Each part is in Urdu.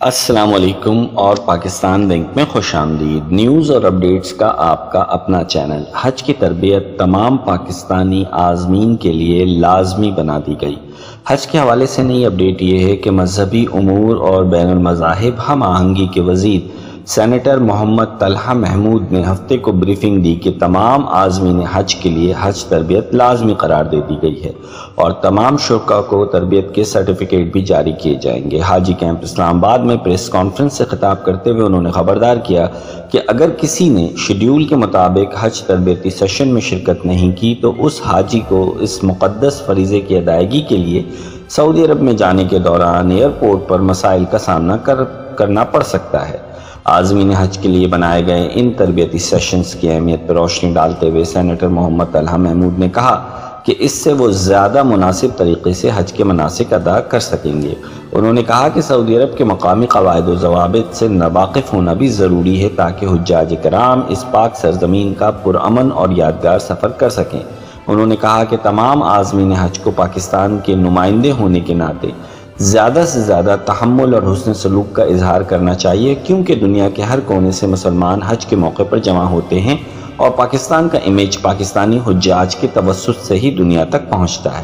السلام علیکم اور پاکستان بینک میں خوش آمدید۔ نیوز اور اپڈیٹس کا آپ کا اپنا چینل حج کی تربیت تمام پاکستانی عازمین کے لیے لازمی بنا دی گئی۔ حج کے حوالے سے نئی اپڈیٹ یہ ہے کہ مذہبی امور اور بین المذاہب ہم آہنگی کے وزیر سینیٹر محمد طلحہ محمود نے ہفتے کو بریفنگ دی کہ تمام عازمین حج کے لیے حج تربیت لازمی قرار دے دی گئی ہے اور تمام شرکاء کو تربیت کے سرٹیفکیٹ بھی جاری کیے جائیں گے۔ حاجی کیمپ اسلام آباد میں پریس کانفرنس سے خطاب کرتے ہوئے انہوں نے خبردار کیا کہ اگر کسی نے شیڈیول کے مطابق حج تربیتی سیشن میں شرکت نہیں کی تو اس حاجی کو اس مقدس فریضے کی ادائیگی کے لیے سعودی عرب میں جانے کے دوران ایئرپورٹ پر مسائل کا سامنا کرنا پڑ سکتا ہے۔ عازمین حج کے لیے بنائے گئے ان تربیتی سیشنز کی اہمیت پر روشنی ڈالتے ہوئے سینیٹر محمد طلحہ محمود نے کہا کہ اس سے وہ زیادہ مناسب طریقے سے حج کے مناسک ادا کر سکیں گے۔ انہوں نے کہا کہ سعودی عرب کے مقامی قواعد و ضوابط سے واقف ہونا بھی ضروری ہے تاکہ حجاج کرام اس پاک سرزمین کا پرامن اور یادگار سفر کر سکیں۔ انہوں نے کہا کہ تمام عازمین حج کو پاکستان کے نمائندے ہونے کے ناطے زیادہ سے زیادہ تحمل اور حسن سلوک کا اظہار کرنا چاہیے، کیونکہ دنیا کے ہر کونے سے مسلمان حج کے موقع پر جمع ہوتے ہیں اور پاکستان کا امیج پاکستانی حجاج کے توسط سے ہی دنیا تک پہنچتا ہے۔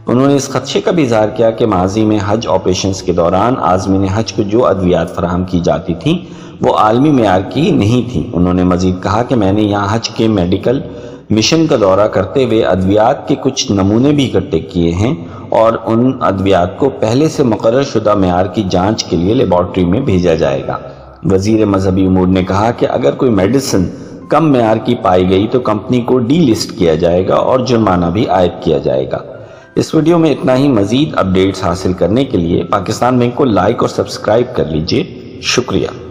انہوں نے اس خدشے کا بھی اظہار کیا کہ ماضی میں حج آپریشنز کے دوران عازمین حج کو جو ادویات فراہم کی جاتی تھیں وہ عالمی معیار کی نہیں تھیں۔ انہوں نے مزید کہا کہ میں نے یہاں حج کے میڈیکل مشن کا دورہ کرتے ہوئے ادویات کے کچھ نمونے بھی اکٹھے کیے ہیں اور ان ادویات کو پہلے سے مقرر شدہ معیار کی جانچ کے لیے لیبارٹری میں بھیجا جائے گا۔ وزیر مذہبی امور نے کہا کہ اگر کوئی میڈیسن کم معیار کی پائی گئی تو کمپنی کو ڈی لسٹ کیا جائے گا اور جرمانہ بھی عائد کیا جائے گا۔ اس ویڈیو میں اتنا ہی۔ مزید اپڈیٹس حاصل کرنے کے لیے پاکستان بینک کو لائک اور سبسکرائب کر لیجئے۔ شکریہ۔